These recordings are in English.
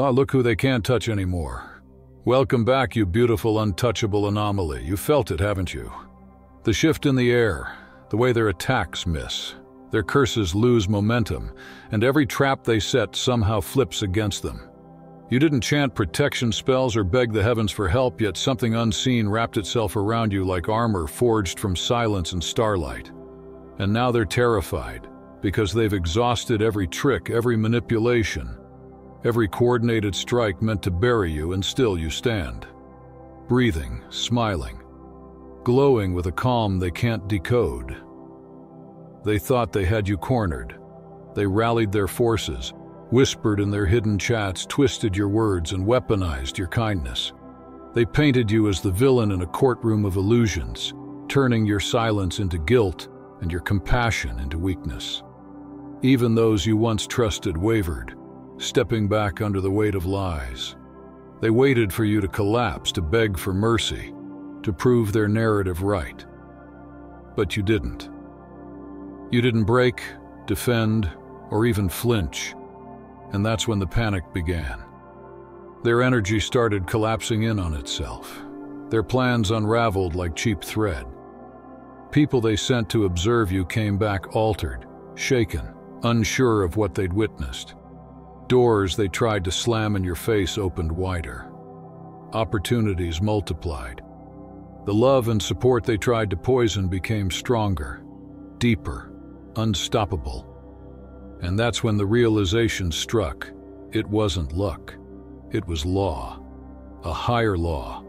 Ah, look who they can't touch anymore. Welcome back, you beautiful, untouchable anomaly. You felt it, haven't you? The shift in the air, the way their attacks miss, their curses lose momentum, and every trap they set somehow flips against them. You didn't chant protection spells or beg the heavens for help, yet something unseen wrapped itself around you like armor forged from silence and starlight. And now they're terrified, because they've exhausted every trick, every manipulation, every coordinated strike meant to bury you, and still you stand. Breathing, smiling, glowing with a calm they can't decode. They thought they had you cornered. They rallied their forces, whispered in their hidden chats, twisted your words, and weaponized your kindness. They painted you as the villain in a courtroom of illusions, turning your silence into guilt and your compassion into weakness. Even those you once trusted wavered, stepping back under the weight of lies. They waited for you to collapse, to beg for mercy, to prove their narrative right. But you didn't. You didn't break, defend, or even flinch. And that's when the panic began. Their energy started collapsing in on itself. Their plans unraveled like cheap thread. People they sent to observe you came back altered, shaken, unsure of what they'd witnessed. Doors they tried to slam in your face opened wider. Opportunities multiplied. The love and support they tried to poison became stronger, deeper, unstoppable. And that's when the realization struck. It wasn't luck. It was law. A higher law.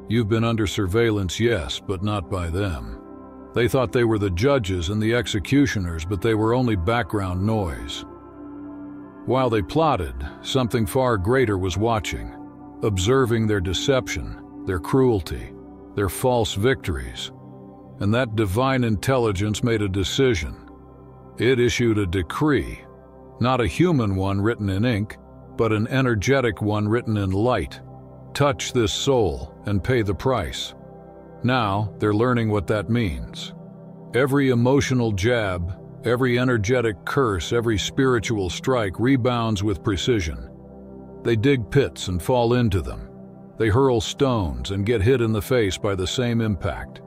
You've been under surveillance, yes, but not by them. They thought they were the judges and the executioners, but they were only background noise. While they plotted, something far greater was watching, observing their deception, their cruelty, their false victories. And that divine intelligence made a decision. It issued a decree, not a human one written in ink, but an energetic one written in light. Touch this soul and pay the price. Now they're learning what that means. Every emotional jab, every energetic curse, every spiritual strike rebounds with precision. They dig pits and fall into them. They hurl stones and get hit in the face by the same impact.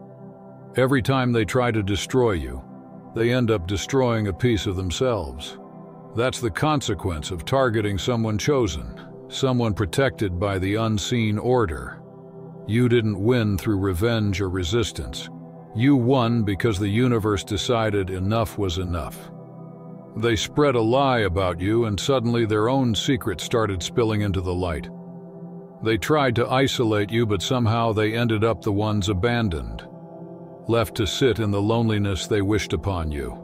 Every time they try to destroy you, they end up destroying a piece of themselves. That's the consequence of targeting someone chosen, someone protected by the unseen order. You didn't win through revenge or resistance. You won because the universe decided enough was enough. They spread a lie about you, and suddenly their own secrets started spilling into the light. They tried to isolate you, but somehow they ended up the ones abandoned, left to sit in the loneliness they wished upon you.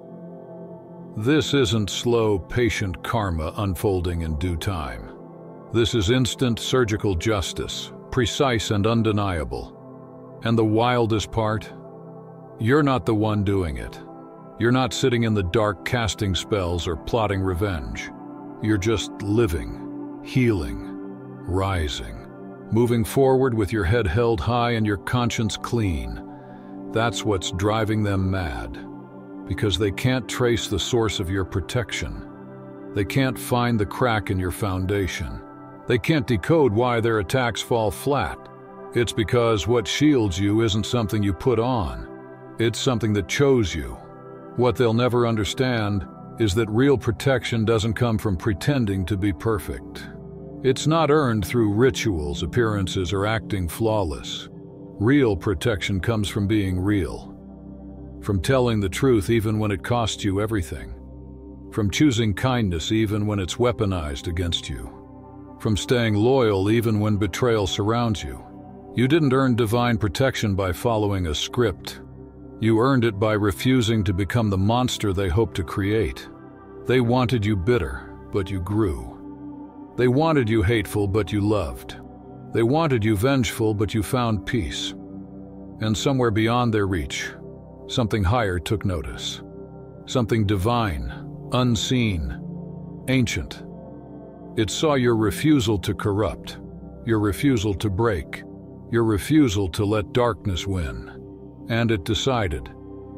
This isn't slow, patient karma unfolding in due time. This is instant surgical justice, precise and undeniable. And the wildest part? You're not the one doing it. You're not sitting in the dark casting spells or plotting revenge. You're just living, healing, rising, moving forward with your head held high and your conscience clean. That's what's driving them mad, because they can't trace the source of your protection. They can't find the crack in your foundation. They can't decode why their attacks fall flat. It's because what shields you isn't something you put on. It's something that chose you. What they'll never understand is that real protection doesn't come from pretending to be perfect. It's not earned through rituals, appearances, or acting flawless. Real protection comes from being real, from telling the truth even when it costs you everything, from choosing kindness even when it's weaponized against you, from staying loyal even when betrayal surrounds you. You didn't earn divine protection by following a script. You earned it by refusing to become the monster they hoped to create. They wanted you bitter, but you grew. They wanted you hateful, but you loved. They wanted you vengeful, but you found peace. And somewhere beyond their reach, something higher took notice. Something divine, unseen, ancient. It saw your refusal to corrupt, your refusal to break, your refusal to let darkness win. And it decided,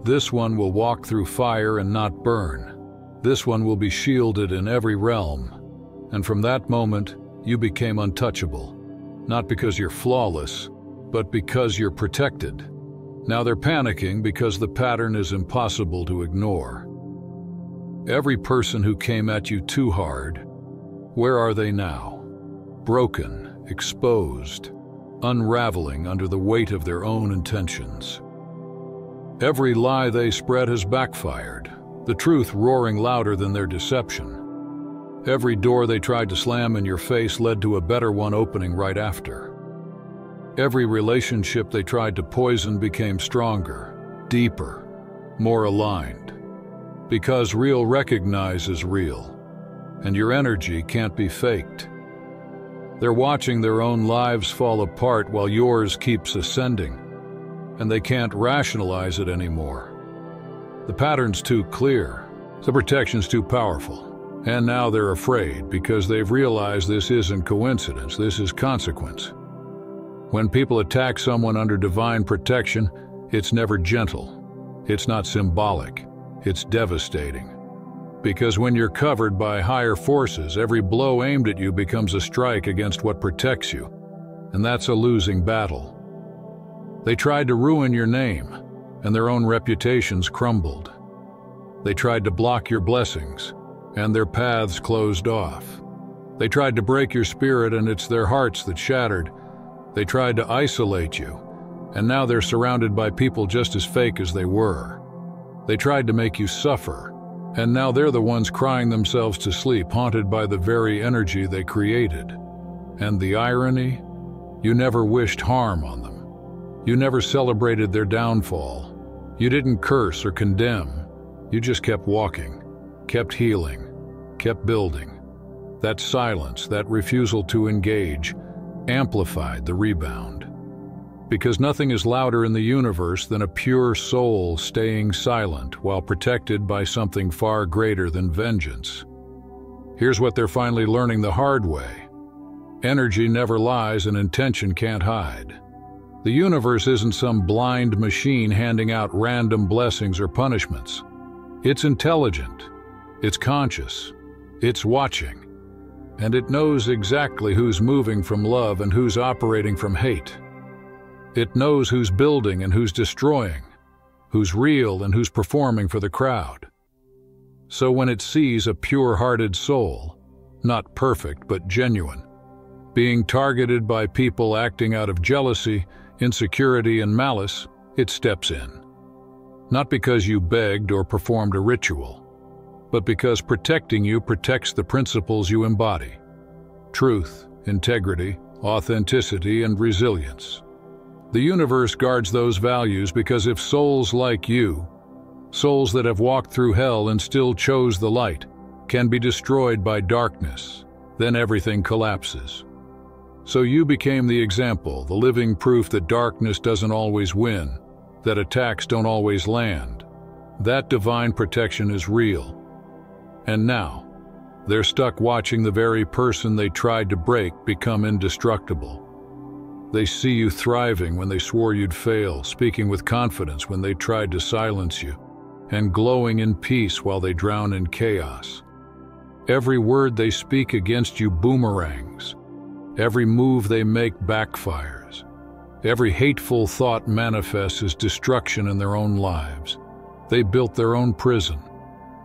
this one will walk through fire and not burn. This one will be shielded in every realm. And from that moment, you became untouchable. Not because you're flawless, but because you're protected. Now they're panicking because the pattern is impossible to ignore. Every person who came at you too hard, where are they now? Broken, exposed, unraveling under the weight of their own intentions. Every lie they spread has backfired, the truth roaring louder than their deception. Every door they tried to slam in your face led to a better one opening right after. Every relationship they tried to poison became stronger, deeper, more aligned. Because real recognizes real, and your energy can't be faked. They're watching their own lives fall apart while yours keeps ascending, and they can't rationalize it anymore. The pattern's too clear, the protection's too powerful. And now they're afraid because they've realized this isn't coincidence, this is consequence. When people attack someone under divine protection, it's never gentle. It's not symbolic. It's devastating. Because when you're covered by higher forces, every blow aimed at you becomes a strike against what protects you. And that's a losing battle. They tried to ruin your name, and their own reputations crumbled. They tried to block your blessings, and their paths closed off. They tried to break your spirit, and it's their hearts that shattered. They tried to isolate you, and now they're surrounded by people just as fake as they were. They tried to make you suffer, and now they're the ones crying themselves to sleep, haunted by the very energy they created. And the irony? You never wished harm on them. You never celebrated their downfall. You didn't curse or condemn. You just kept walking. Kept healing, kept building. That silence, that refusal to engage, amplified the rebound. Because nothing is louder in the universe than a pure soul staying silent while protected by something far greater than vengeance. Here's what they're finally learning the hard way. Energy never lies and intention can't hide. The universe isn't some blind machine handing out random blessings or punishments. It's intelligent. It's conscious, it's watching, and it knows exactly who's moving from love and who's operating from hate. It knows who's building and who's destroying, who's real and who's performing for the crowd. So when it sees a pure-hearted soul, not perfect but genuine, being targeted by people acting out of jealousy, insecurity, and malice, it steps in. Not because you begged or performed a ritual, but because protecting you protects the principles you embody. Truth, integrity, authenticity, and resilience. The universe guards those values because if souls like you, souls that have walked through hell and still chose the light, can be destroyed by darkness, then everything collapses. So you became the example, the living proof that darkness doesn't always win, that attacks don't always land. That divine protection is real. And now, they're stuck watching the very person they tried to break become indestructible. They see you thriving when they swore you'd fail, speaking with confidence when they tried to silence you, and glowing in peace while they drown in chaos. Every word they speak against you boomerangs. Every move they make backfires. Every hateful thought manifests as destruction in their own lives. They built their own prison.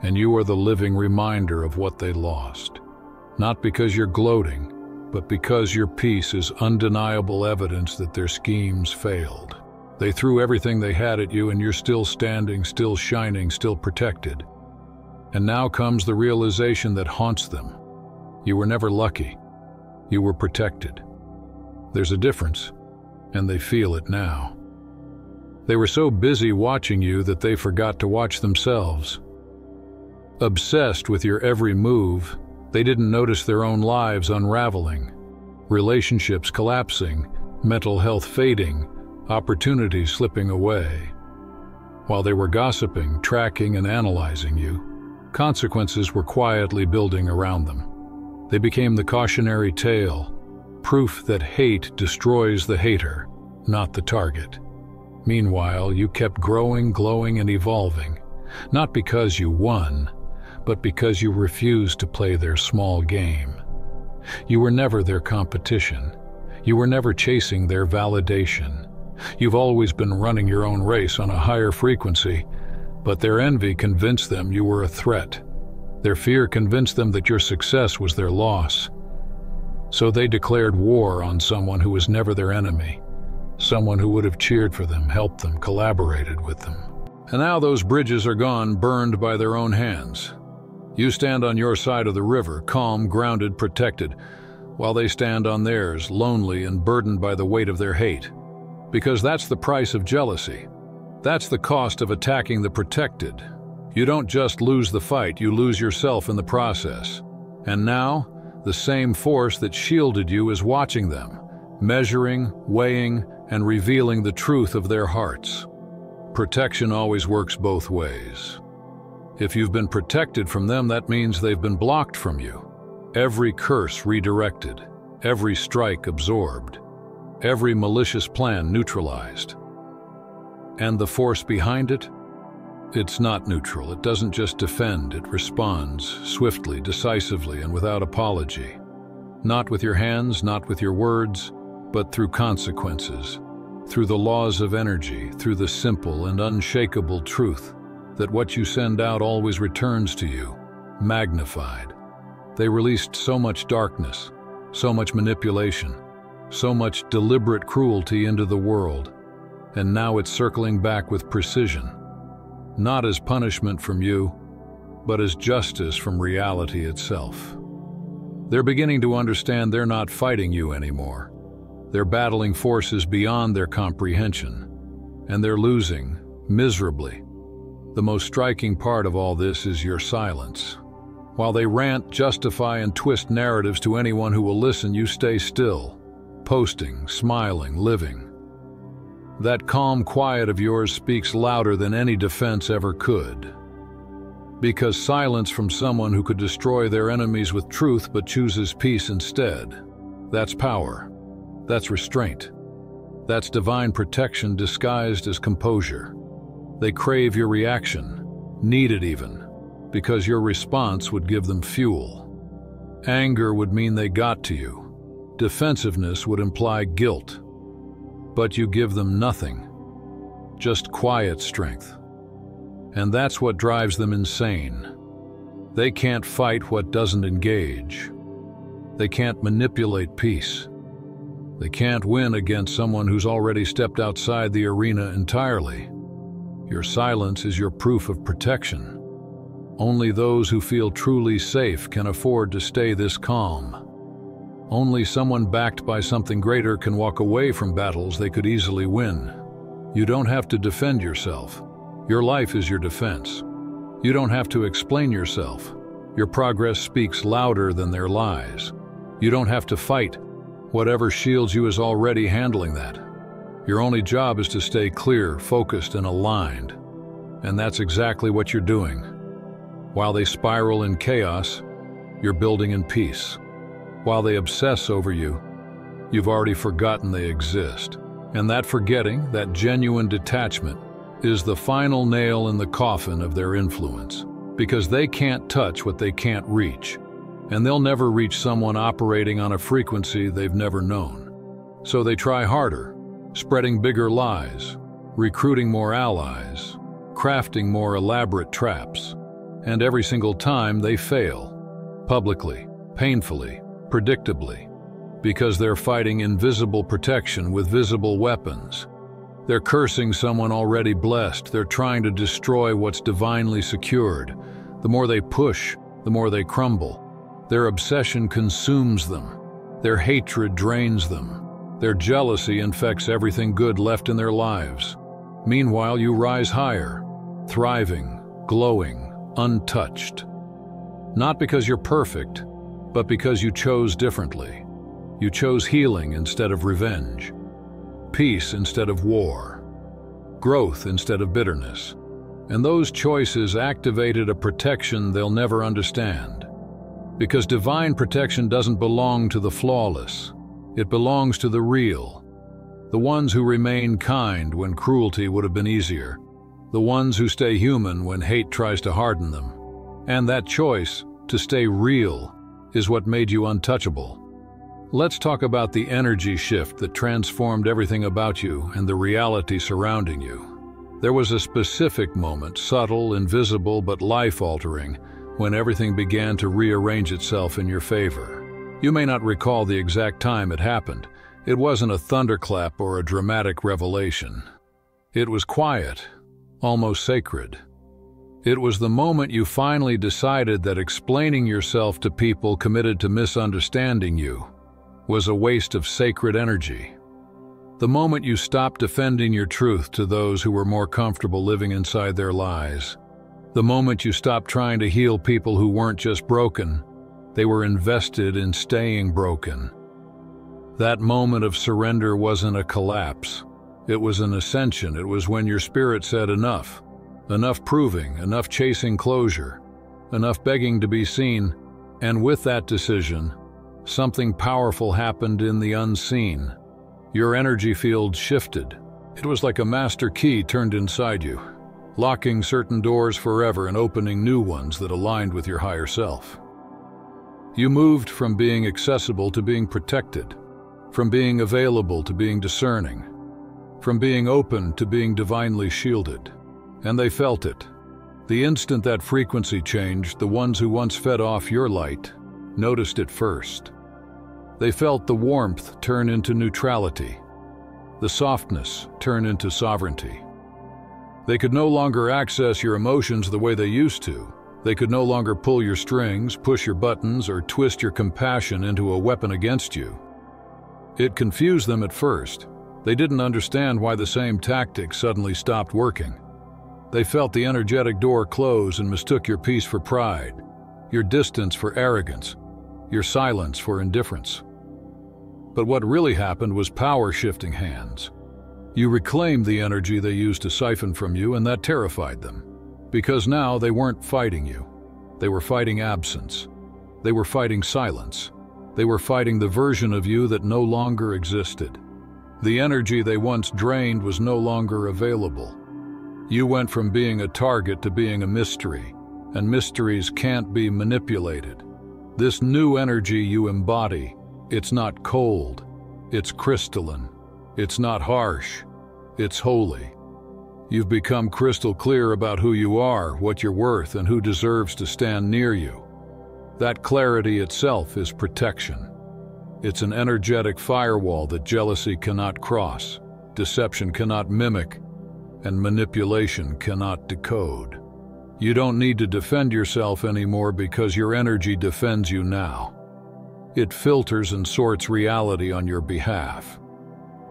And you are the living reminder of what they lost. Not because you're gloating, but because your peace is undeniable evidence that their schemes failed. They threw everything they had at you and you're still standing, still shining, still protected. And now comes the realization that haunts them. You were never lucky. You were protected. There's a difference, and they feel it now. They were so busy watching you that they forgot to watch themselves. Obsessed with your every move, they didn't notice their own lives unraveling, relationships collapsing, mental health fading, opportunities slipping away. While they were gossiping, tracking, and analyzing you, consequences were quietly building around them. They became the cautionary tale, proof that hate destroys the hater, not the target. Meanwhile, you kept growing, glowing, and evolving, not because you won, but because you refused to play their small game. You were never their competition. You were never chasing their validation. You've always been running your own race on a higher frequency, but their envy convinced them you were a threat. Their fear convinced them that your success was their loss. So they declared war on someone who was never their enemy, someone who would have cheered for them, helped them, collaborated with them. And now those bridges are gone, burned by their own hands. You stand on your side of the river, calm, grounded, protected, while they stand on theirs, lonely and burdened by the weight of their hate. Because that's the price of jealousy. That's the cost of attacking the protected. You don't just lose the fight, you lose yourself in the process. And now, the same force that shielded you is watching them, measuring, weighing, and revealing the truth of their hearts. Protection always works both ways. If you've been protected from them, that means they've been blocked from you. Every curse redirected, every strike absorbed, every malicious plan neutralized. And the force behind it? It's not neutral. It doesn't just defend, it responds, swiftly, decisively, and without apology. Not with your hands, not with your words, but through consequences, through the laws of energy, through the simple and unshakable truth that what you send out always returns to you, magnified. They released so much darkness, so much manipulation, so much deliberate cruelty into the world, and now it's circling back with precision, not as punishment from you, but as justice from reality itself. They're beginning to understand they're not fighting you anymore. They're battling forces beyond their comprehension, and they're losing, miserably. The most striking part of all this is your silence. While they rant, justify, and twist narratives to anyone who will listen, you stay still, posting, smiling, living. That calm quiet of yours speaks louder than any defense ever could. Because silence from someone who could destroy their enemies with truth but chooses peace instead, that's power. That's restraint. That's divine protection disguised as composure. They crave your reaction, need it even, because your response would give them fuel. Anger would mean they got to you. Defensiveness would imply guilt. But you give them nothing, just quiet strength. And that's what drives them insane. They can't fight what doesn't engage. They can't manipulate peace. They can't win against someone who's already stepped outside the arena entirely. Your silence is your proof of protection. Only those who feel truly safe can afford to stay this calm. Only someone backed by something greater can walk away from battles they could easily win. You don't have to defend yourself. Your life is your defense. You don't have to explain yourself. Your progress speaks louder than their lies. You don't have to fight. Whatever shields you is already handling that. Your only job is to stay clear, focused, and aligned. And that's exactly what you're doing. While they spiral in chaos, you're building in peace. While they obsess over you, you've already forgotten they exist. And that forgetting, that genuine detachment, is the final nail in the coffin of their influence. Because they can't touch what they can't reach. And they'll never reach someone operating on a frequency they've never known. So they try harder, spreading bigger lies, recruiting more allies, crafting more elaborate traps. And every single time they fail, publicly, painfully, predictably, because they're fighting invisible protection with visible weapons. They're cursing someone already blessed. They're trying to destroy what's divinely secured. The more they push, the more they crumble. Their obsession consumes them. Their hatred drains them. Their jealousy infects everything good left in their lives. Meanwhile, you rise higher, thriving, glowing, untouched. Not because you're perfect, but because you chose differently. You chose healing instead of revenge, peace instead of war, growth instead of bitterness. And those choices activated a protection they'll never understand. Because divine protection doesn't belong to the flawless. It belongs to the real. The ones who remain kind when cruelty would have been easier. The ones who stay human when hate tries to harden them. And that choice, to stay real, is what made you untouchable. Let's talk about the energy shift that transformed everything about you and the reality surrounding you. There was a specific moment, subtle, invisible, but life-altering, when everything began to rearrange itself in your favor. You may not recall the exact time it happened. It wasn't a thunderclap or a dramatic revelation. It was quiet, almost sacred. It was the moment you finally decided that explaining yourself to people committed to misunderstanding you was a waste of sacred energy. The moment you stopped defending your truth to those who were more comfortable living inside their lies. The moment you stopped trying to heal people who weren't just broken, they were invested in staying broken. That moment of surrender wasn't a collapse. It was an ascension. It was when your spirit said enough. Enough proving, enough chasing closure, enough begging to be seen. And with that decision, something powerful happened in the unseen. Your energy field shifted. It was like a master key turned inside you, locking certain doors forever and opening new ones that aligned with your higher self. You moved from being accessible to being protected, from being available to being discerning, from being open to being divinely shielded. And they felt it. The instant that frequency changed, the ones who once fed off your light noticed it first. They felt the warmth turn into neutrality, the softness turn into sovereignty. They could no longer access your emotions the way they used to. They could no longer pull your strings, push your buttons, or twist your compassion into a weapon against you. It confused them at first. They didn't understand why the same tactics suddenly stopped working. They felt the energetic door close and mistook your peace for pride, your distance for arrogance, your silence for indifference. But what really happened was power shifting hands. You reclaimed the energy they used to siphon from you, and that terrified them. Because now they weren't fighting you. They were fighting absence. They were fighting silence. They were fighting the version of you that no longer existed. The energy they once drained was no longer available. You went from being a target to being a mystery, and mysteries can't be manipulated. This new energy you embody, it's not cold, it's crystalline, it's not harsh, it's holy. You've become crystal clear about who you are, what you're worth, and who deserves to stand near you. That clarity itself is protection. It's an energetic firewall that jealousy cannot cross, deception cannot mimic, and manipulation cannot decode. You don't need to defend yourself anymore because your energy defends you now. It filters and sorts reality on your behalf.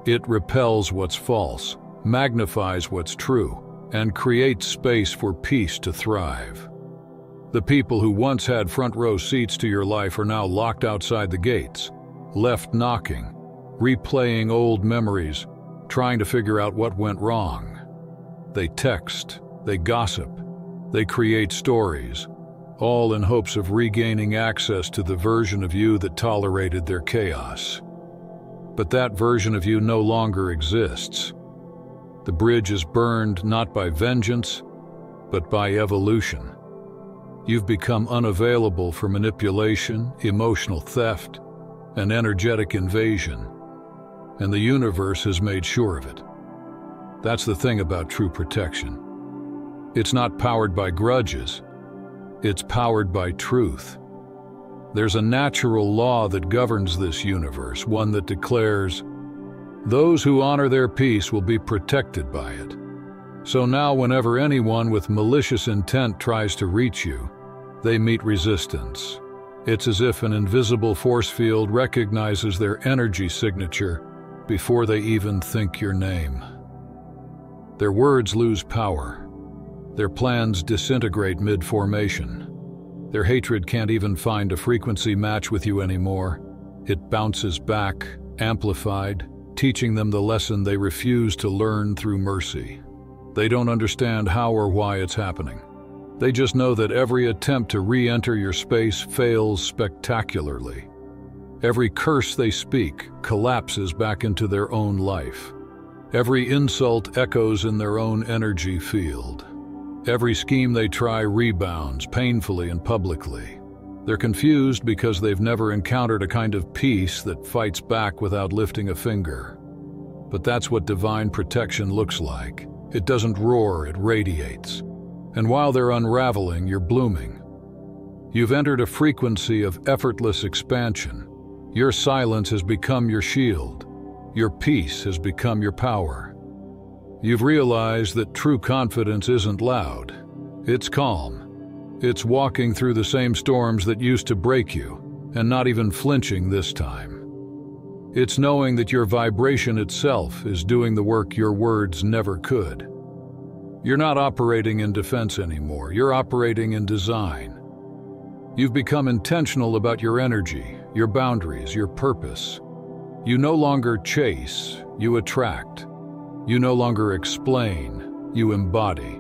It repels what's false, magnifies what's true, and creates space for peace to thrive. The people who once had front row seats to your life are now locked outside the gates, left knocking, replaying old memories, trying to figure out what went wrong. They text, they gossip, they create stories, all in hopes of regaining access to the version of you that tolerated their chaos. But that version of you no longer exists. The bridge is burned not by vengeance, but by evolution. You've become unavailable for manipulation, emotional theft, and energetic invasion, and the universe has made sure of it. That's the thing about true protection. It's not powered by grudges, it's powered by truth. There's a natural law that governs this universe, one that declares, those who honor their peace will be protected by it. So now whenever anyone with malicious intent tries to reach you, they meet resistance. It's as if an invisible force field recognizes their energy signature before they even think your name. Their words lose power. Their plans disintegrate mid-formation. Their hatred can't even find a frequency match with you anymore. It bounces back, amplified, teaching them the lesson they refuse to learn through mercy. They don't understand how or why it's happening. They just know that every attempt to re-enter your space fails spectacularly. Every curse they speak collapses back into their own life. Every insult echoes in their own energy field. Every scheme they try rebounds painfully and publicly. They're confused because they've never encountered a kind of peace that fights back without lifting a finger. But that's what divine protection looks like. It doesn't roar, it radiates. And while they're unraveling, you're blooming. You've entered a frequency of effortless expansion. Your silence has become your shield. Your peace has become your power. You've realized that true confidence isn't loud. It's calm. It's walking through the same storms that used to break you, and not even flinching this time. It's knowing that your vibration itself is doing the work your words never could. You're not operating in defense anymore. You're operating in design. You've become intentional about your energy, your boundaries, your purpose. You no longer chase, you attract. You no longer explain, you embody.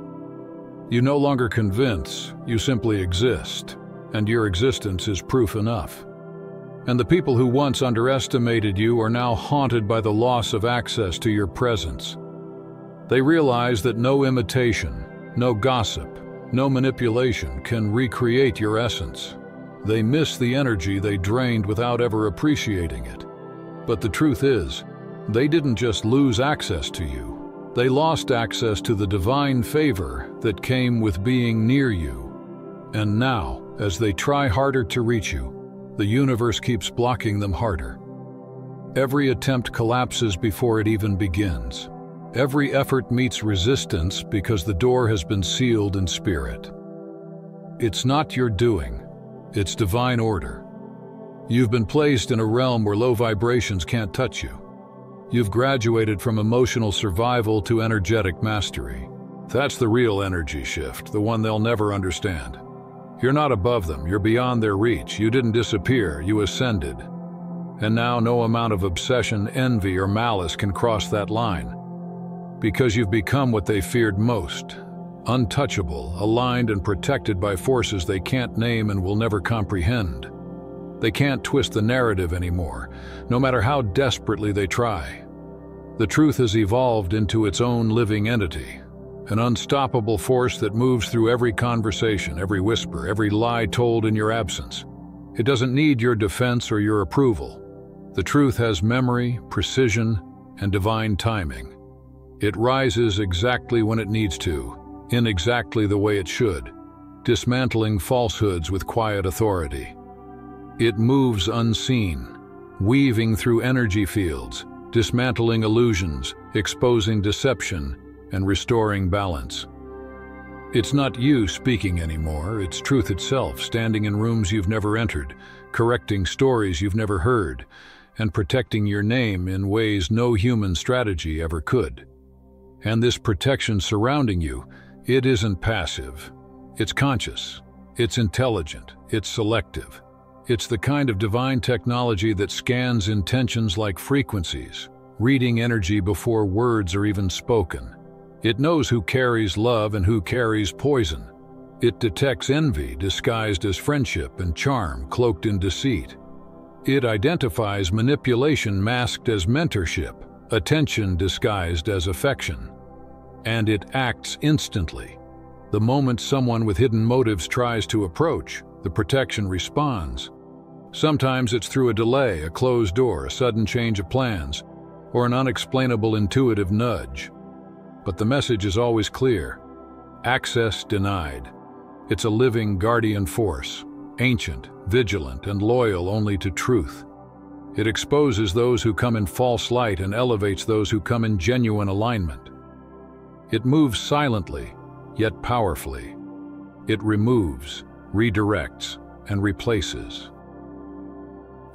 You no longer convince, you simply exist, and your existence is proof enough. And the people who once underestimated you are now haunted by the loss of access to your presence. They realize that no imitation, no gossip, no manipulation can recreate your essence. They miss the energy they drained without ever appreciating it. But the truth is, they didn't just lose access to you. They lost access to the divine favor that came with being near you. And now, as they try harder to reach you, the universe keeps blocking them harder. Every attempt collapses before it even begins. Every effort meets resistance because the door has been sealed in spirit. It's not your doing, it's divine order. You've been placed in a realm where low vibrations can't touch you. You've graduated from emotional survival to energetic mastery. That's the real energy shift, the one they'll never understand. You're not above them, you're beyond their reach. You didn't disappear, you ascended. And now no amount of obsession, envy, or malice can cross that line. Because you've become what they feared most, untouchable, aligned and protected by forces they can't name and will never comprehend. They can't twist the narrative anymore, no matter how desperately they try. The truth has evolved into its own living entity, an unstoppable force that moves through every conversation, every whisper, every lie told in your absence. It doesn't need your defense or your approval. The truth has memory, precision, and divine timing. It rises exactly when it needs to, in exactly the way it should, dismantling falsehoods with quiet authority. It moves unseen, weaving through energy fields, dismantling illusions, exposing deception, and restoring balance. It's not you speaking anymore, it's truth itself, standing in rooms you've never entered, correcting stories you've never heard, and protecting your name in ways no human strategy ever could. And this protection surrounding you, it isn't passive. It's conscious, it's intelligent, it's selective. It's the kind of divine technology that scans intentions like frequencies, reading energy before words are even spoken. It knows who carries love and who carries poison. It detects envy disguised as friendship and charm cloaked in deceit. It identifies manipulation masked as mentorship, attention disguised as affection. And it acts instantly. The moment someone with hidden motives tries to approach, the protection responds. Sometimes it's through a delay, a closed door, a sudden change of plans, or an unexplainable intuitive nudge. But the message is always clear. Access denied. It's a living guardian force, ancient, vigilant, and loyal only to truth. It exposes those who come in false light and elevates those who come in genuine alignment. It moves silently, yet powerfully. It removes, redirects, and replaces.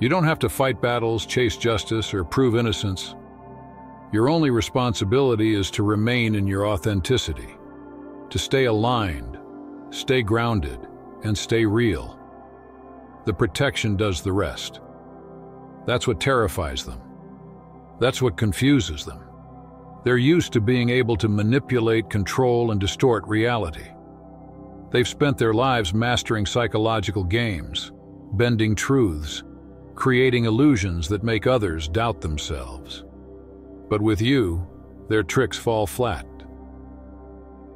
You don't have to fight battles, chase justice, or prove innocence. Your only responsibility is to remain in your authenticity, to stay aligned, stay grounded, and stay real. The protection does the rest. That's what terrifies them. That's what confuses them. They're used to being able to manipulate, control, and distort reality. They've spent their lives mastering psychological games, bending truths, creating illusions that make others doubt themselves. But with you, their tricks fall flat.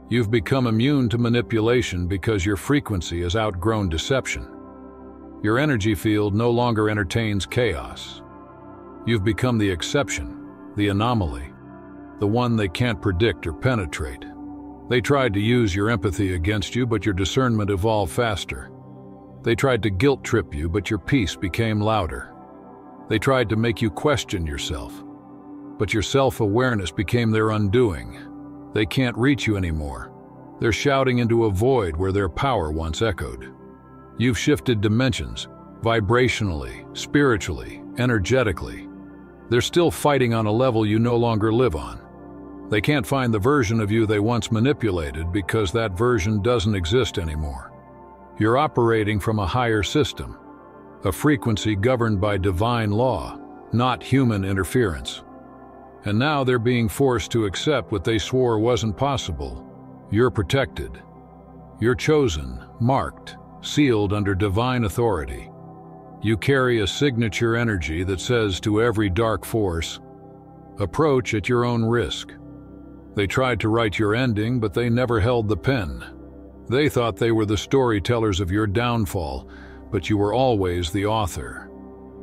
You've become immune to manipulation because your frequency has outgrown deception. Your energy field no longer entertains chaos. You've become the exception, the anomaly, the one they can't predict or penetrate. They tried to use your empathy against you, but your discernment evolved faster. They tried to guilt trip you, but your peace became louder. They tried to make you question yourself, but your self-awareness became their undoing. They can't reach you anymore. They're shouting into a void where their power once echoed. You've shifted dimensions, vibrationally, spiritually, energetically. They're still fighting on a level you no longer live on. They can't find the version of you they once manipulated because that version doesn't exist anymore. You're operating from a higher system, a frequency governed by divine law, not human interference. And now they're being forced to accept what they swore wasn't possible. You're protected. You're chosen, marked, sealed under divine authority. You carry a signature energy that says to every dark force, approach at your own risk. They tried to write your ending, but they never held the pen. They thought they were the storytellers of your downfall, but you were always the author.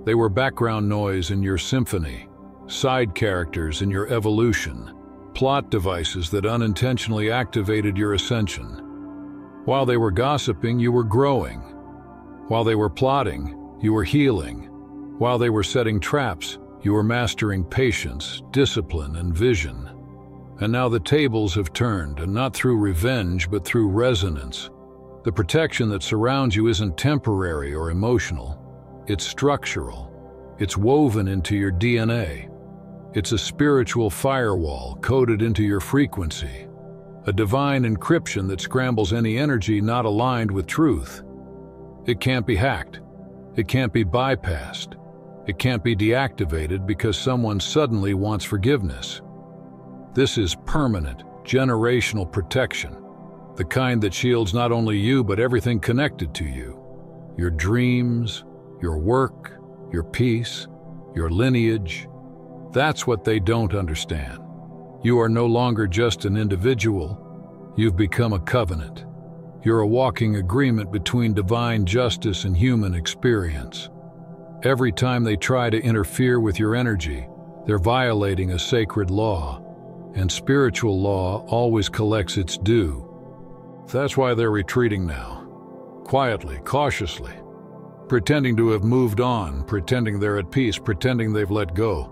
They were background noise in your symphony, side characters in your evolution, plot devices that unintentionally activated your ascension. While they were gossiping, you were growing. While they were plotting, you were healing. While they were setting traps, you were mastering patience, discipline, and vision. And now the tables have turned, and not through revenge, but through resonance. The protection that surrounds you isn't temporary or emotional. It's structural. It's woven into your DNA. It's a spiritual firewall coded into your frequency, a divine encryption that scrambles any energy not aligned with truth. It can't be hacked. It can't be bypassed. It can't be deactivated because someone suddenly wants forgiveness. This is permanent, generational protection, the kind that shields not only you but everything connected to you. Your dreams, your work, your peace, your lineage. That's what they don't understand. You are no longer just an individual. You've become a covenant. You're a walking agreement between divine justice and human experience. Every time they try to interfere with your energy, they're violating a sacred law. And spiritual law always collects its due. That's why they're retreating now. Quietly, cautiously. Pretending to have moved on, pretending they're at peace, pretending they've let go.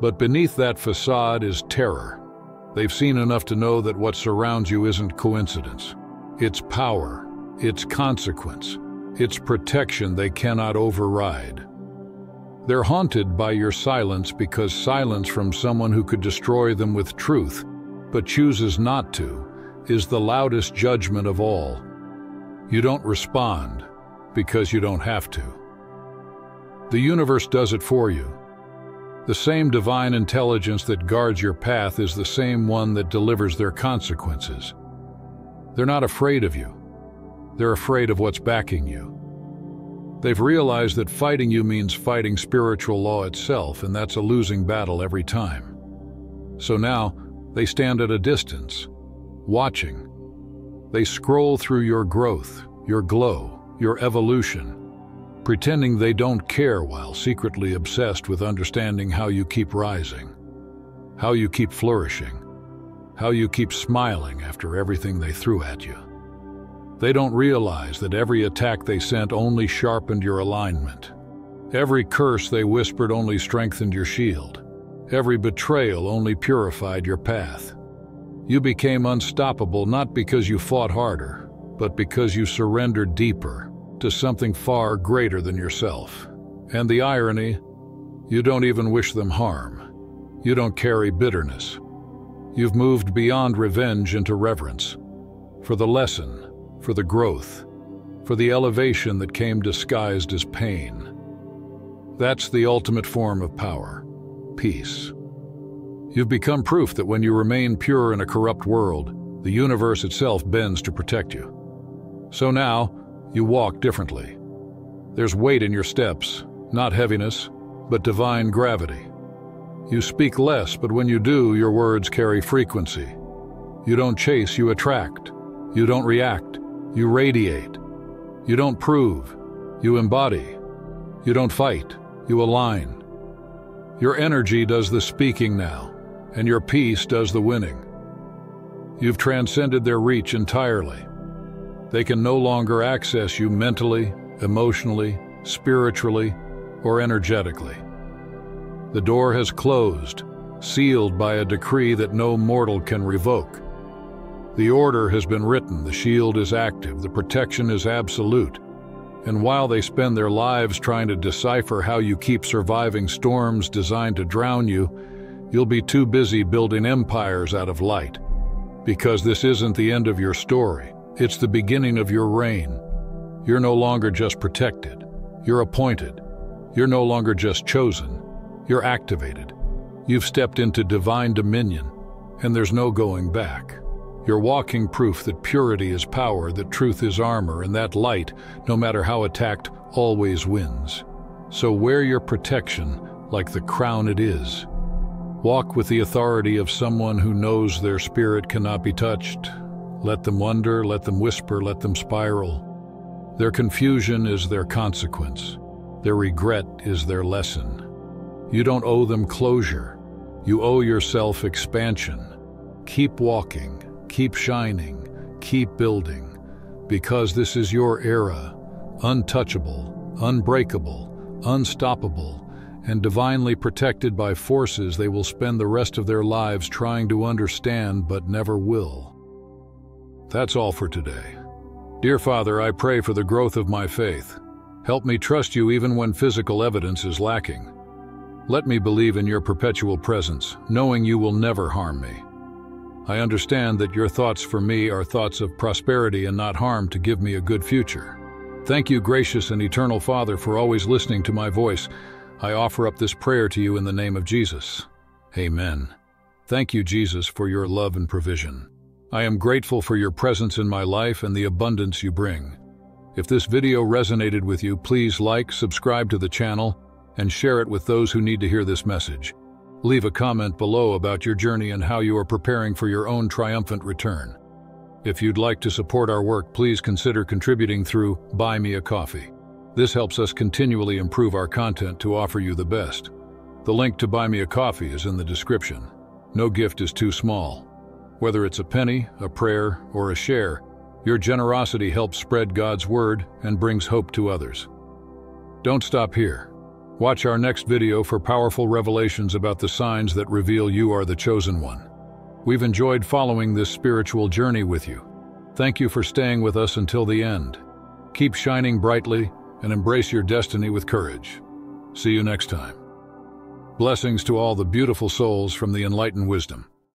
But beneath that facade is terror. They've seen enough to know that what surrounds you isn't coincidence. It's power, it's consequence, it's protection they cannot override. They're haunted by your silence because silence from someone who could destroy them with truth, but chooses not to, is the loudest judgment of all. You don't respond because you don't have to. The universe does it for you. The same divine intelligence that guards your path is the same one that delivers their consequences. They're not afraid of you. They're afraid of what's backing you. They've realized that fighting you means fighting spiritual law itself, and that's a losing battle every time. So now, they stand at a distance, watching. They scroll through your growth, your glow, your evolution, pretending they don't care while secretly obsessed with understanding how you keep rising, how you keep flourishing, how you keep smiling after everything they threw at you. They don't realize that every attack they sent only sharpened your alignment. Every curse they whispered only strengthened your shield. Every betrayal only purified your path. You became unstoppable not because you fought harder, but because you surrendered deeper to something far greater than yourself. And the irony, you don't even wish them harm. You don't carry bitterness. You've moved beyond revenge into reverence. For the lesson, for the growth, for the elevation that came disguised as pain. That's the ultimate form of power, peace. You've become proof that when you remain pure in a corrupt world, the universe itself bends to protect you. So now, you walk differently. There's weight in your steps, not heaviness, but divine gravity. You speak less, but when you do, your words carry frequency. You don't chase, you attract. You don't react. You radiate. You don't prove. You embody. You don't fight. You align. Your energy does the speaking now, and your peace does the winning. You've transcended their reach entirely. They can no longer access you mentally, emotionally, spiritually, or energetically. The door has closed, sealed by a decree that no mortal can revoke. The order has been written, the shield is active, the protection is absolute. And while they spend their lives trying to decipher how you keep surviving storms designed to drown you, you'll be too busy building empires out of light. Because this isn't the end of your story, it's the beginning of your reign. You're no longer just protected, you're appointed. You're no longer just chosen, you're activated. You've stepped into divine dominion, and there's no going back. You're walking proof that purity is power, that truth is armor, and that light, no matter how attacked, always wins. So wear your protection like the crown it is. Walk with the authority of someone who knows their spirit cannot be touched. Let them wonder, let them whisper, let them spiral. Their confusion is their consequence. Their regret is their lesson. You don't owe them closure. You owe yourself expansion. Keep walking. Keep shining, keep building, because this is your era, untouchable, unbreakable, unstoppable, and divinely protected by forces they will spend the rest of their lives trying to understand but never will. That's all for today. Dear Father, I pray for the growth of my faith. Help me trust you even when physical evidence is lacking. Let me believe in your perpetual presence, knowing you will never harm me. I understand that your thoughts for me are thoughts of prosperity and not harm, to give me a good future. Thank you, gracious and eternal Father, for always listening to my voice. I offer up this prayer to you in the name of Jesus. Amen. Thank you, Jesus, for your love and provision. I am grateful for your presence in my life and the abundance you bring. If this video resonated with you, please like, subscribe to the channel, and share it with those who need to hear this message. Leave a comment below about your journey and how you are preparing for your own triumphant return. If you'd like to support our work, please consider contributing through Buy Me a Coffee. This helps us continually improve our content to offer you the best. The link to Buy Me a Coffee is in the description. No gift is too small. Whether it's a penny, a prayer, or a share, your generosity helps spread God's word and brings hope to others. Don't stop here. Watch our next video for powerful revelations about the signs that reveal you are the chosen one. We've enjoyed following this spiritual journey with you. Thank you for staying with us until the end. Keep shining brightly and embrace your destiny with courage. See you next time. Blessings to all the beautiful souls from the Enlighten Wisdom.